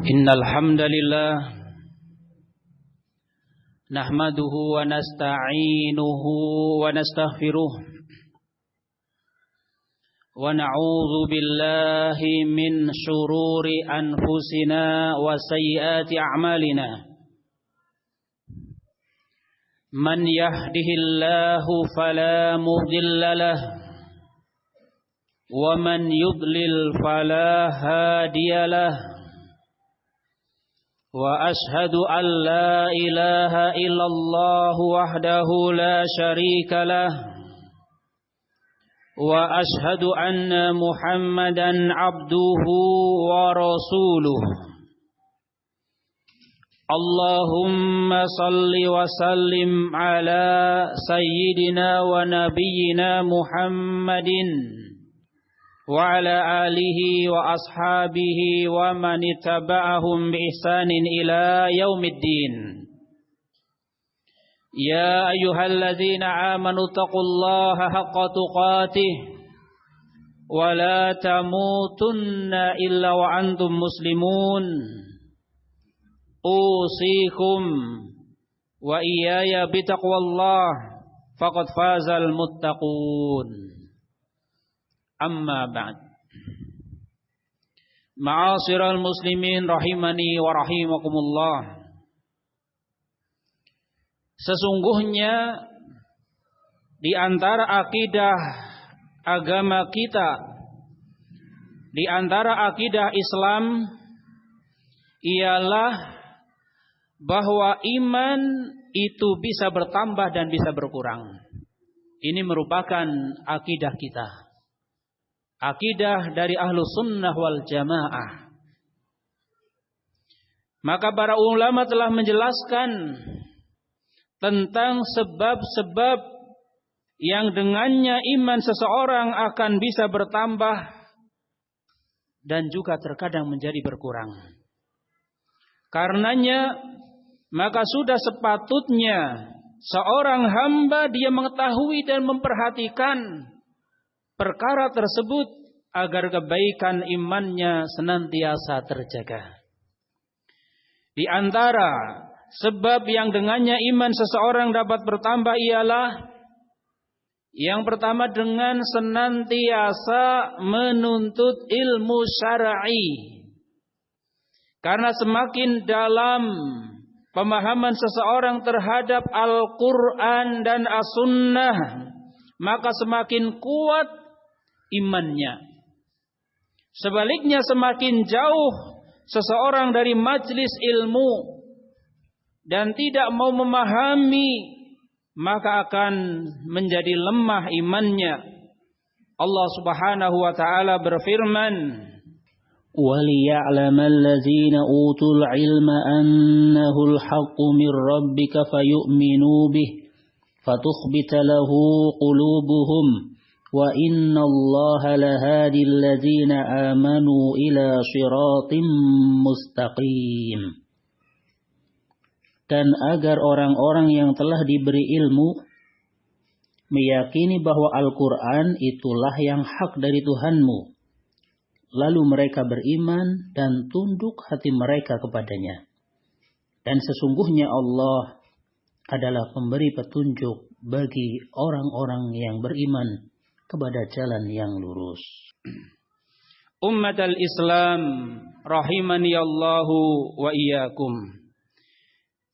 Innal hamdalillah nahmaduhu wa nasta'inuhu wa nastaghfiruh wa na'udzu billahi min shururi anfusina wa sayyiati a'malina. Man yahdihillahu fala mudilla lahu wa man yudlil fala hadiya lahu. Wa ashhadu an la ilaha illallah wahdahu la syarika lah. Wa ashhadu anna Muhammadan abduhu wa rasuluh. Allahumma salli wa sallim ala sayyidina wa nabiyyina Muhammadin wa ala alihi wa ashabihi wa man ittaba'ahum bi ihsanin ila yaumiddin. Ya ayyuhalladzina amanu taqullaha haqqa tuqatih wa la tamutunna illa wa antum muslimun. Usikum wa iyaya bitaqwallah faqad fazal muttaqun. Amma ba'd. Ma'asyiral muslimin rahimani wa rahimakumullah. Sesungguhnya di antara akidah agama kita, di antara akidah Islam ialah bahwa iman itu bisa bertambah dan bisa berkurang. Ini merupakan akidah kita. Akidah dari Ahlus Sunnah wal Jamaah. Maka para ulama telah menjelaskan tentang sebab-sebab yang dengannya iman seseorang akan bisa bertambah dan juga terkadang menjadi berkurang. Karenanya maka sudah sepatutnya seorang hamba dia mengetahui dan memperhatikan perkara tersebut agar kebaikan imannya senantiasa terjaga. Di antara sebab yang dengannya iman seseorang dapat bertambah ialah yang pertama dengan senantiasa menuntut ilmu syar'i. Karena semakin dalam pemahaman seseorang terhadap Al-Quran dan As-Sunnah, maka semakin kuat imannya. Sebaliknya semakin jauh seseorang dari majlis ilmu dan tidak mau memahami, maka akan menjadi lemah imannya. Allah Subhanahu wa taala berfirman, وَلِيَعْلَمَ الَّذِينَ أُوتُوا الْعِلْمَ أَنَّهُ الْحَقُّ مِنْ رَبِّكَ فَيُؤْمِنُوا بِهِ فَتُخْبِتَ لَهُ قُلُوبُهُمْ وَإِنَّ اللَّهَ لَهَادِي الَّذِينَ آمَنُوا إِلَى صِرَاطٍ مُسْتَقِيمٍ. Dan agar orang-orang yang telah diberi ilmu meyakini bahwa Al-Quran itulah yang hak dari Tuhanmu, lalu mereka beriman dan tunduk hati mereka kepadanya. Dan sesungguhnya Allah adalah pemberi petunjuk bagi orang-orang yang beriman kepada jalan yang lurus. Ummatal Islam rahimani Allahu wa iyyakum.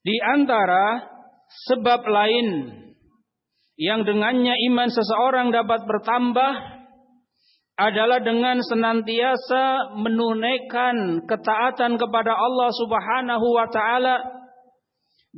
Di antara sebab lain yang dengannya iman seseorang dapat bertambah adalah dengan senantiasa menunaikan ketaatan kepada Allah Subhanahu wa taala,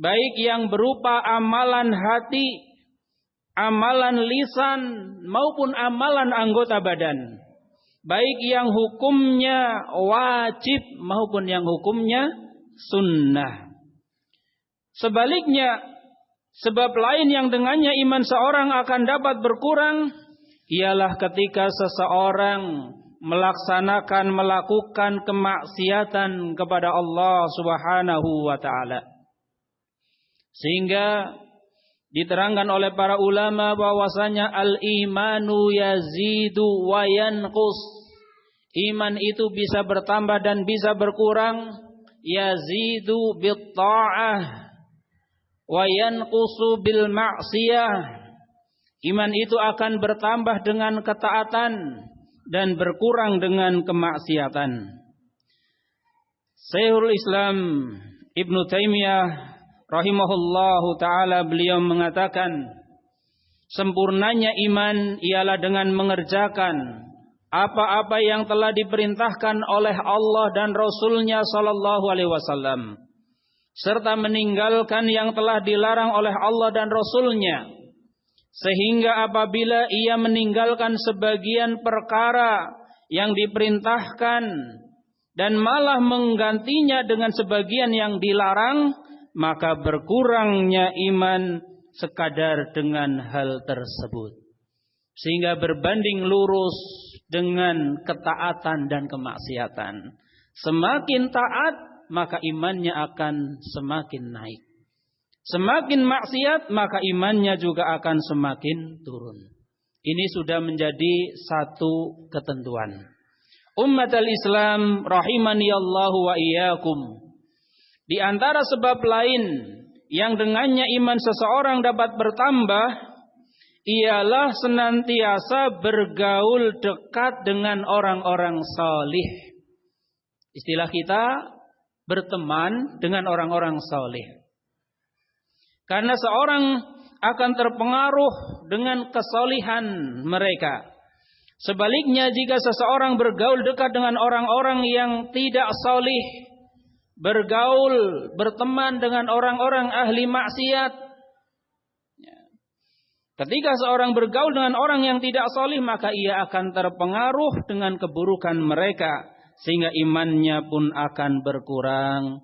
baik yang berupa amalan hati, amalan lisan maupun amalan anggota badan, baik yang hukumnya wajib maupun yang hukumnya sunnah. Sebaliknya, sebab lain yang dengannya iman seorang akan dapat berkurang ialah ketika seseorang melakukan kemaksiatan kepada Allah Subhanahu wa taala. Sehingga diterangkan oleh para ulama bahwasanya al-imanu yazidu wa yanqus. Iman itu bisa bertambah dan bisa berkurang yazidu bit-ta'ah wa yanqusu bil ma'siyah. Iman itu akan bertambah dengan ketaatan dan berkurang dengan kemaksiatan. Syekhul Islam Ibnu Taimiyah rahimahullahu taala beliau mengatakan, sempurnanya iman ialah dengan mengerjakan apa-apa yang telah diperintahkan oleh Allah dan Rasul-Nya sallallahu alaihi wasallam, serta meninggalkan yang telah dilarang oleh Allah dan Rasul-Nya. Sehingga apabila ia meninggalkan sebagian perkara yang diperintahkan dan malah menggantinya dengan sebagian yang dilarang, maka berkurangnya iman sekadar dengan hal tersebut. Sehingga berbanding lurus dengan ketaatan dan kemaksiatan. Semakin taat, maka imannya akan semakin naik. Semakin maksiat, maka imannya juga akan semakin turun. Ini sudah menjadi satu ketentuan. Ummatul Islam rahimani Allah wa iyyakum. Di antara sebab lain yang dengannya iman seseorang dapat bertambah ialah senantiasa bergaul dekat dengan orang-orang salih. Istilah kita berteman dengan orang-orang salih. Karena seorang akan terpengaruh dengan kesolihan mereka. Sebaliknya jika seseorang bergaul dekat dengan orang-orang yang tidak solih, bergaul, berteman dengan orang-orang ahli maksiat, ketika seorang bergaul dengan orang yang tidak solih, maka ia akan terpengaruh dengan keburukan mereka, sehingga imannya pun akan berkurang.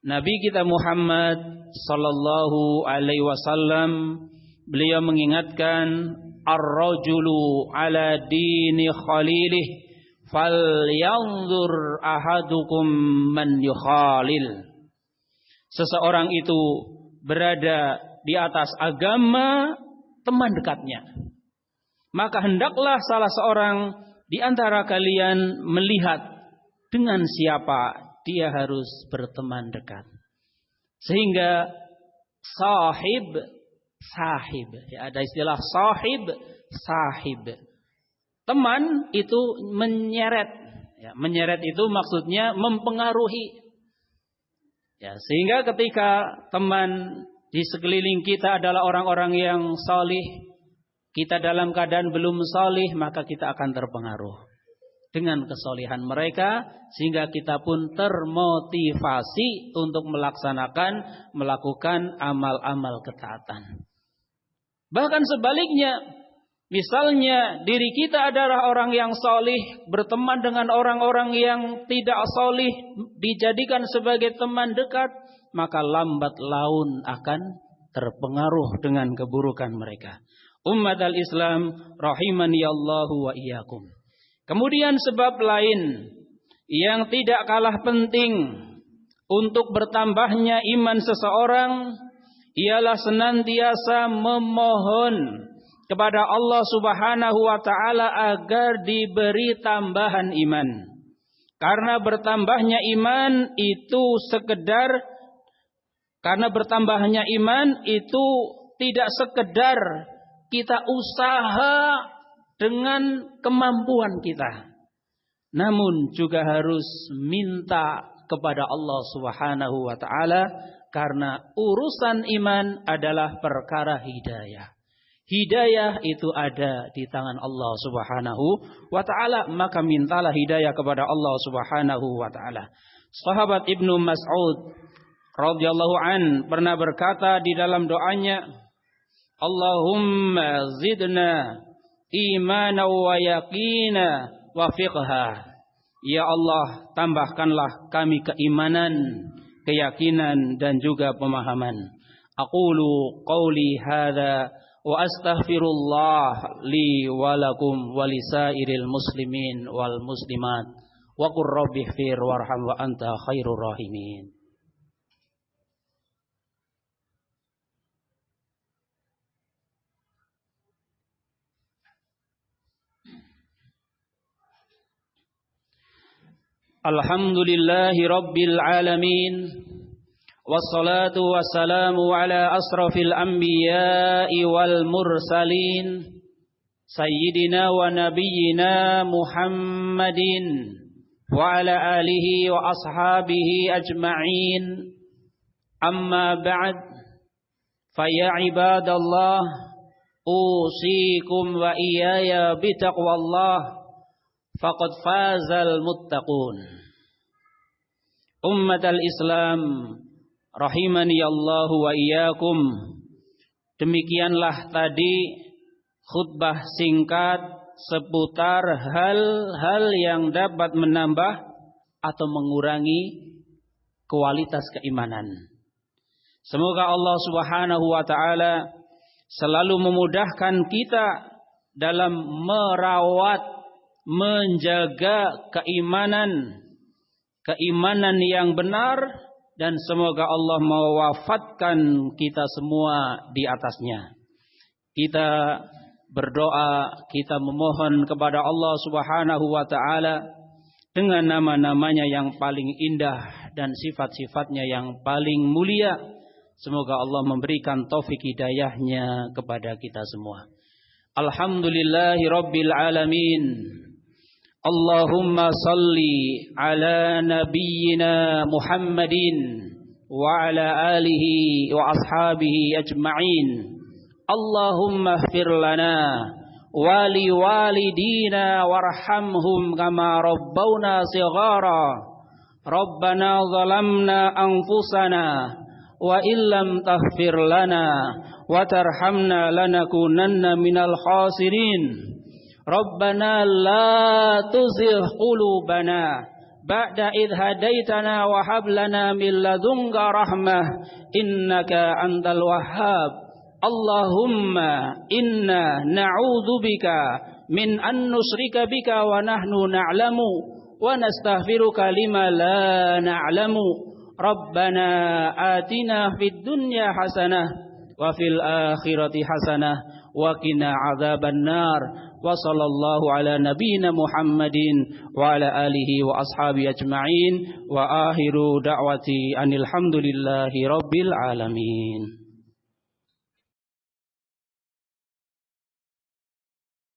Nabi kita Muhammad sallallahu alaihi wasallam beliau mengingatkan, ar-rajulu ala dini khalilih falyanzur ahadukum man yukhalil. Seseorang itu berada di atas agama teman dekatnya. Maka hendaklah salah seorang di antara kalian melihat dengan siapa dia harus berteman dekat. Sehingga sahib, ya, ada istilah sahib, sahib. Teman itu menyeret. Ya, menyeret itu maksudnya mempengaruhi. Ya, sehingga ketika teman di sekeliling kita adalah orang-orang yang salih, kita dalam keadaan belum salih, maka kita akan terpengaruh dengan kesolihan mereka, sehingga kita pun termotivasi untuk melakukan amal-amal ketaatan. Bahkan sebaliknya, misalnya diri kita adalah orang yang solih, berteman dengan orang-orang yang tidak solih, dijadikan sebagai teman dekat, maka lambat laun akan terpengaruh dengan keburukan mereka. Ummatul Islam rahimani Allahu wa iyyakum. Kemudian sebab lain yang tidak kalah penting untuk bertambahnya iman seseorang ialah senantiasa memohon kepada Allah Subhanahu wa taala agar diberi tambahan iman. Karena bertambahnya iman itu tidak sekedar kita usaha dengan kemampuan kita, namun juga harus minta kepada Allah Subhanahu wa taala, karena urusan iman adalah perkara hidayah. Hidayah itu ada di tangan Allah Subhanahu wa taala, maka mintalah hidayah kepada Allah Subhanahu wa taala. Sahabat Ibnu Mas'ud radhiyallahu an pernah berkata di dalam doanya, Allahumma zidna imana wa yaqina wa fiqha. Ya Allah, tambahkanlah kami keimanan, keyakinan dan juga pemahaman. Aqulu qawli hadza wa astaghfirullah li wa lakum wa lisairil muslimin wal muslimat. Wa qur rabbighfir warham wa anta khairur rahimin. Alhamdulillahi Rabbil Alamin. Wassalatu wassalamu ala asrafil anbiya'i wal mursalin. Sayyidina wa nabiyyina Muhammadin wa ala alihi wa ashabihi ajma'in. Amma ba'd. Faya ibadallah. Usikum wa iyaya bitaqwallah. Faqad fazal muttaqun. Ummatal Islam rahimani Allah wa iyyakum. Demikianlah tadi khutbah singkat seputar hal-hal yang dapat menambah atau mengurangi kualitas keimanan. Semoga Allah Subhanahu wa taala selalu memudahkan kita dalam merawat, menjaga keimanan yang benar, dan semoga Allah mewafatkan kita semua di atasnya. Kita berdoa, kita memohon kepada Allah Subhanahu wa taala dengan nama-namanya yang paling indah dan sifat-sifatnya yang paling mulia. Semoga Allah memberikan taufik hidayahnya kepada kita semua. Alhamdulillahi Rabbil Alamin. Allahumma salli ala nabiyyina Muhammadin wa ala alihi wa ashabihi ajma'in. Allahumma ighfir lana wa li walidina warhamhum kama rabbawna shighara. Rabbana zalamna anfusana wa illam taghfir lana wa tarhamna lanakunanna minal khasirin. Rabbana la tuzigh qulubana ba'da idh hadaitana wa hab lana min ladunka rahmah innaka antal wahhab. Allahumma inna na'udzubika min an nusyrika bika wa nahnu na'lamu wa nastaghfiruka lima la na'lamu. Rabbana atina fid dunya hasanah wa fil akhirati hasanah wa qina adzaban nar. Wa sallallahu ala nabiyyina Muhammadin wa ala alihi wa ashabihi ajma'in. Wa akhiru da'wati anil hamdulillahi rabbil alamin.